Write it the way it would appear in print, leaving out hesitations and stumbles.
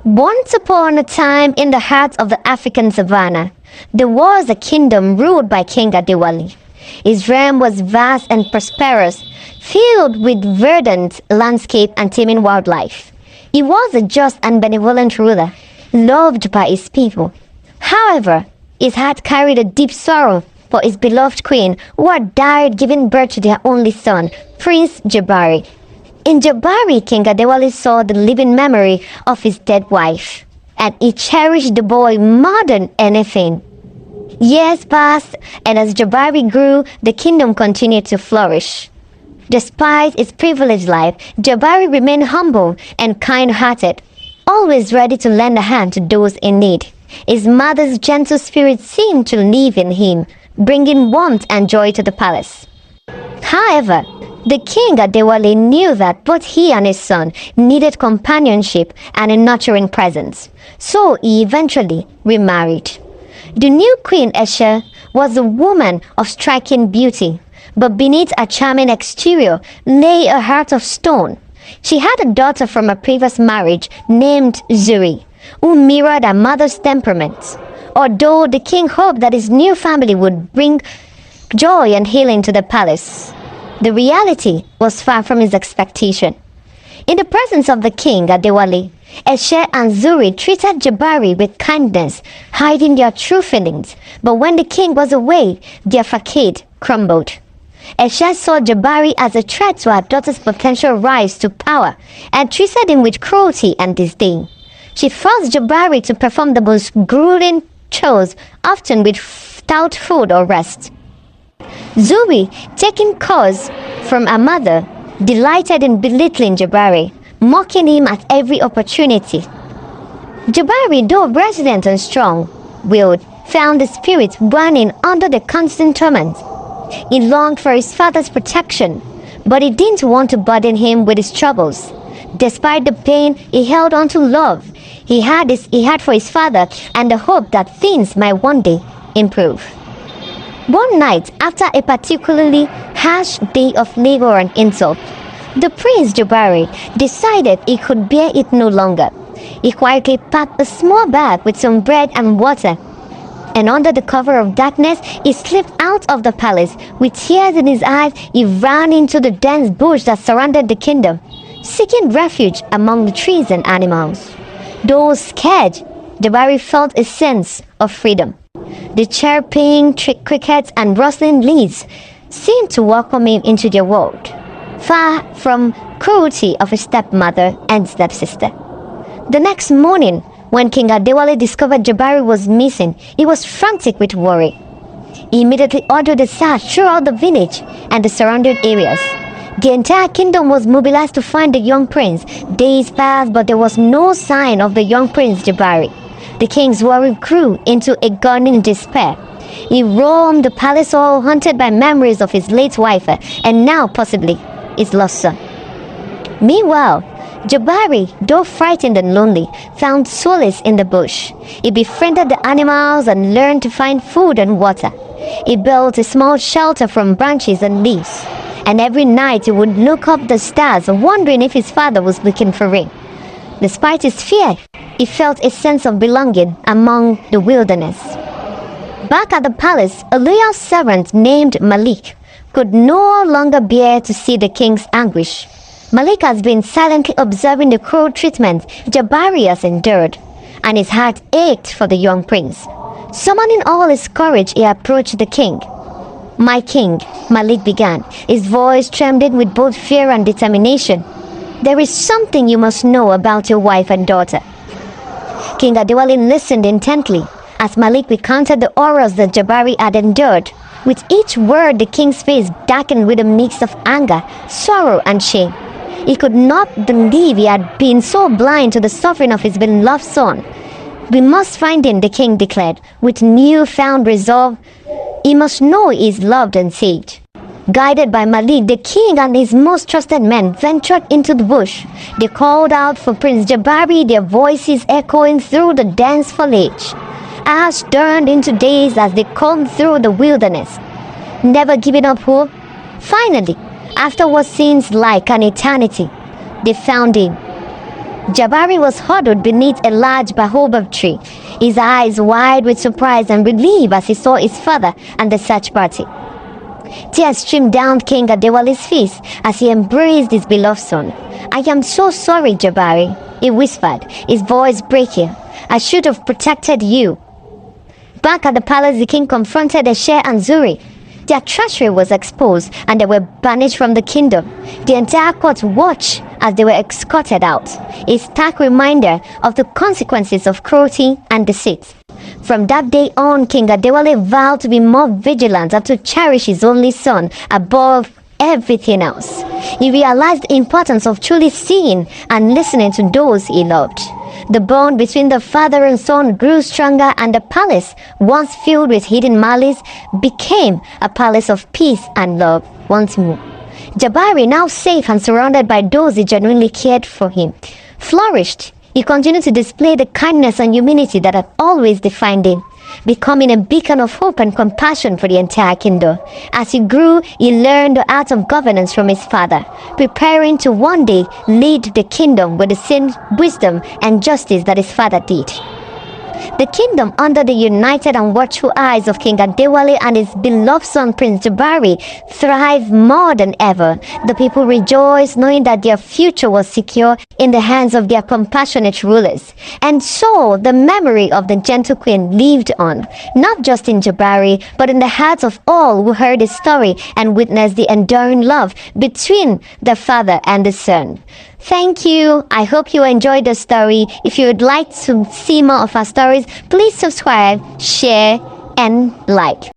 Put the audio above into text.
Once upon a time in the heart of the African savannah, there was a kingdom ruled by King Adewale. His realm was vast and prosperous, filled with verdant landscape and teeming wildlife. He was a just and benevolent ruler, loved by his people. However, his heart carried a deep sorrow for his beloved queen, who had died giving birth to their only son, Prince Jabari. In Jabari, King Adewale saw the living memory of his dead wife, and he cherished the boy more than anything. Years passed, and as Jabari grew, the kingdom continued to flourish. Despite his privileged life, Jabari remained humble and kind-hearted, always ready to lend a hand to those in need. His mother's gentle spirit seemed to live in him, bringing warmth and joy to the palace. However, the king Adewale knew that both he and his son needed companionship and a nurturing presence, so he eventually remarried. The new queen Eshe was a woman of striking beauty, but beneath a charming exterior lay a heart of stone. She had a daughter from a previous marriage named Zuri, who mirrored her mother's temperament. Although the king hoped that his new family would bring joy and healing to the palace, the reality was far from his expectation. In the presence of the king Adewale, Eshe and Zuri treated Jabari with kindness, hiding their true feelings. But when the king was away, their facade crumbled. Eshe saw Jabari as a threat to her daughter's potential rise to power and treated him with cruelty and disdain. She forced Jabari to perform the most grueling chores, often without food or rest. Zuri, taking cause from her mother, delighted in belittling Jabari, mocking him at every opportunity. Jabari, though resilient and strong-willed, found the spirit burning under the constant torment. He longed for his father's protection, but he didn't want to burden him with his troubles. Despite the pain, he held on to love he had for his father and the hope that things might one day improve. One night, after a particularly harsh day of labor and insult, the Prince Jabari decided he could bear it no longer. He quietly packed a small bag with some bread and water, and under the cover of darkness, he slipped out of the palace. With tears in his eyes, he ran into the dense bush that surrounded the kingdom, seeking refuge among the trees and animals. Though scared, Jabari felt a sense of freedom. The chirping crickets and rustling leaves seemed to welcome him into their world, far from cruelty of his stepmother and stepsister. The next morning, when King Adewale discovered Jabari was missing, he was frantic with worry. He immediately ordered a search throughout the village and the surrounding areas. The entire kingdom was mobilized to find the young prince. Days passed, but there was no sign of the young prince Jabari. The king's worry grew into a gunning despair. He roamed the palace hall, haunted by memories of his late wife and now possibly his lost son. Meanwhile, Jabari, though frightened and lonely, found solace in the bush. He befriended the animals and learned to find food and water. He built a small shelter from branches and leaves, and every night he would look up the stars, wondering if his father was looking for rain. Despite his fear, he felt a sense of belonging among the wilderness. Back at the palace, a loyal servant named Malik could no longer bear to see the king's anguish. Malik has been silently observing the cruel treatment Jabari has endured, and his heart ached for the young prince. Summoning all his courage, he approached the king. "My king," Malik began, his voice trembling with both fear and determination. "There is something you must know about your wife and daughter." King Adewale listened intently as Malik recounted the horrors that Jabari had endured. With each word, the king's face darkened with a mix of anger, sorrow, and shame. He could not believe he had been so blind to the suffering of his beloved son. "We must find him," the king declared, with newfound resolve. "He must know he is loved and saved." Guided by Malik, the king and his most trusted men ventured into the bush. They called out for Prince Jabari, their voices echoing through the dense foliage. Hours turned into days as they combed through the wilderness, never giving up hope. Finally, after what seems like an eternity, they found him. Jabari was huddled beneath a large baobab tree, his eyes wide with surprise and relief as he saw his father and the search party. Tears streamed down King Adewale's face as he embraced his beloved son. "I am so sorry, Jabari," he whispered, his voice breaking. "I should have protected you." Back at the palace, the king confronted Eshe and Zuri. Their treachery was exposed and they were banished from the kingdom. The entire court watched as they were escorted out, a stark reminder of the consequences of cruelty and deceit. From that day on, King Adewale vowed to be more vigilant and to cherish his only son above everything else. He realized the importance of truly seeing and listening to those he loved. The bond between the father and son grew stronger, and the palace, once filled with hidden malice, became a palace of peace and love once more. Jabari, now safe and surrounded by those he genuinely cared for him, flourished. He continued to display the kindness and humility that had always defined him, becoming a beacon of hope and compassion for the entire kingdom. As he grew, he learned the art of governance from his father, preparing to one day lead the kingdom with the same wisdom and justice that his father did. The kingdom, under the united and watchful eyes of King Adewale and his beloved son Prince Jabari, thrived more than ever. The people rejoiced, knowing that their future was secure in the hands of their compassionate rulers. And so the memory of the gentle queen lived on, not just in Jabari, but in the hearts of all who heard his story and witnessed the enduring love between the father and the son. Thank you. I hope you enjoyed the story. If you would like to see more of our stories, please subscribe, share, and like.